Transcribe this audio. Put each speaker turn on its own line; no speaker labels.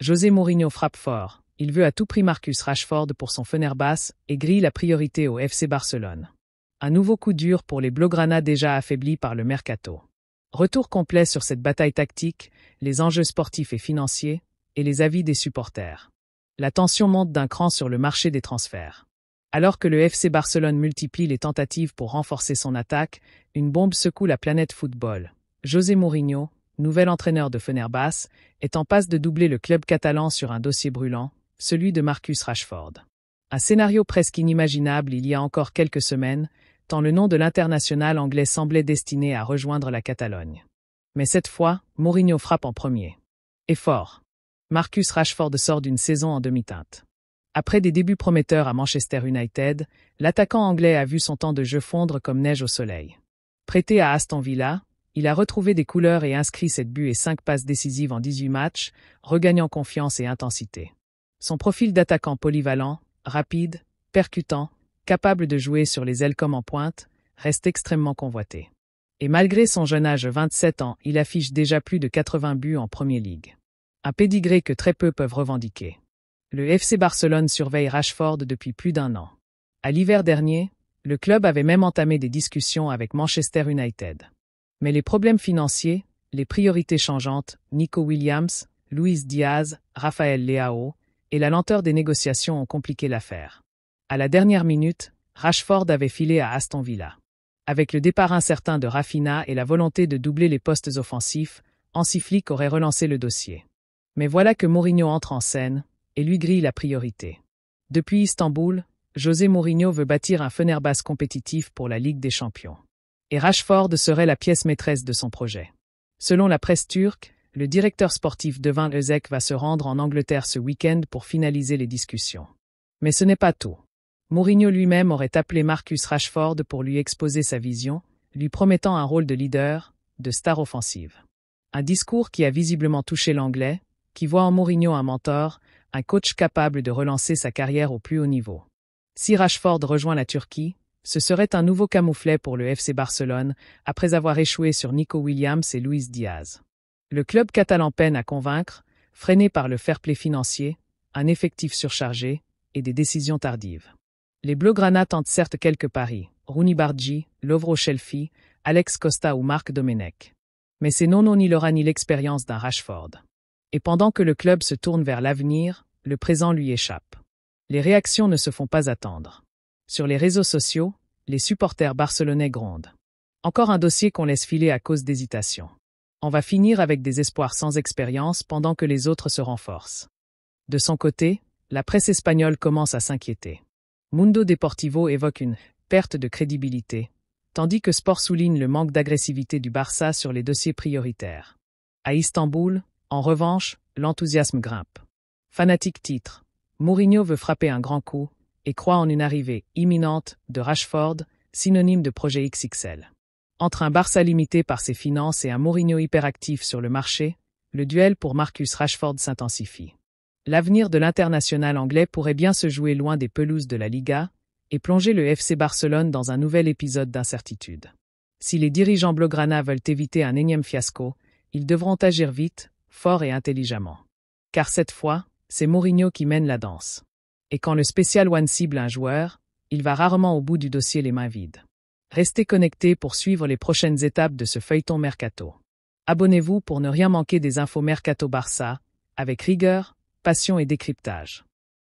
José Mourinho frappe fort. Il veut à tout prix Marcus Rashford pour son Fenerbahçe et grille la priorité au FC Barcelone. Un nouveau coup dur pour les Blaugrana déjà affaiblis par le mercato. Retour complet sur cette bataille tactique, les enjeux sportifs et financiers, et les avis des supporters. La tension monte d'un cran sur le marché des transferts. Alors que le FC Barcelone multiplie les tentatives pour renforcer son attaque, une bombe secoue la planète football. José Mourinho, nouvel entraîneur de Fenerbahçe, est en passe de doubler le club catalan sur un dossier brûlant, celui de Marcus Rashford. Un scénario presque inimaginable il y a encore quelques semaines, tant le nom de l'international anglais semblait destiné à rejoindre la Catalogne. Mais cette fois, Mourinho frappe en premier. Et fort. Marcus Rashford sort d'une saison en demi-teinte. Après des débuts prometteurs à Manchester United, l'attaquant anglais a vu son temps de jeu fondre comme neige au soleil. Prêté à Aston Villa, il a retrouvé des couleurs et inscrit 7 buts et 5 passes décisives en 18 matchs, regagnant confiance et intensité. Son profil d'attaquant polyvalent, rapide, percutant, capable de jouer sur les ailes comme en pointe, reste extrêmement convoité. Et malgré son jeune âge 27 ans, il affiche déjà plus de 80 buts en Premier League. Un pédigré que très peu peuvent revendiquer. Le FC Barcelone surveille Rashford depuis plus d'un an. À l'hiver dernier, le club avait même entamé des discussions avec Manchester United. Mais les problèmes financiers, les priorités changeantes, Nico Williams, Luis Diaz, Rafael Leao, et la lenteur des négociations ont compliqué l'affaire. À la dernière minute, Rashford avait filé à Aston Villa. Avec le départ incertain de Rafinha et la volonté de doubler les postes offensifs, Hansi Flick aurait relancé le dossier. Mais voilà que Mourinho entre en scène, et lui grille la priorité. Depuis Istanbul, José Mourinho veut bâtir un Fenerbahçe compétitif pour la Ligue des Champions. Et Rashford serait la pièce maîtresse de son projet. Selon la presse turque, le directeur sportif Devin Özek va se rendre en Angleterre ce week-end pour finaliser les discussions. Mais ce n'est pas tout. Mourinho lui-même aurait appelé Marcus Rashford pour lui exposer sa vision, lui promettant un rôle de leader, de star offensive. Un discours qui a visiblement touché l'Anglais, qui voit en Mourinho un mentor, un coach capable de relancer sa carrière au plus haut niveau. Si Rashford rejoint la Turquie, ce serait un nouveau camouflet pour le FC Barcelone, après avoir échoué sur Nico Williams et Luis Diaz. Le club catalan peine à convaincre, freiné par le fair-play financier, un effectif surchargé et des décisions tardives. Les Blaugrana tentent certes quelques paris, Rooney Bargi, Lovro Shelfie, Alex Costa ou Marc Domenech. Mais ces noms n'ont ni l'aura ni l'expérience d'un Rashford. Et pendant que le club se tourne vers l'avenir, le présent lui échappe. Les réactions ne se font pas attendre. Sur les réseaux sociaux, les supporters barcelonais grondent. Encore un dossier qu'on laisse filer à cause d'hésitation. On va finir avec des espoirs sans expérience pendant que les autres se renforcent. De son côté, la presse espagnole commence à s'inquiéter. Mundo Deportivo évoque une perte de crédibilité, tandis que Sport souligne le manque d'agressivité du Barça sur les dossiers prioritaires. À Istanbul, en revanche, l'enthousiasme grimpe. Fanatique titre, Mourinho veut frapper un grand coup et croit en une arrivée imminente de Rashford, synonyme de projet XXL. Entre un Barça limité par ses finances et un Mourinho hyperactif sur le marché, le duel pour Marcus Rashford s'intensifie. L'avenir de l'international anglais pourrait bien se jouer loin des pelouses de la Liga et plonger le FC Barcelone dans un nouvel épisode d'incertitude. Si les dirigeants Blaugrana veulent éviter un énième fiasco, ils devront agir vite, fort et intelligemment. Car cette fois, c'est Mourinho qui mène la danse. Et quand le Special One cible un joueur, il va rarement au bout du dossier les mains vides. Restez connectés pour suivre les prochaines étapes de ce feuilleton Mercato. Abonnez-vous pour ne rien manquer des infos Mercato Barça, avec rigueur, passion et décryptage.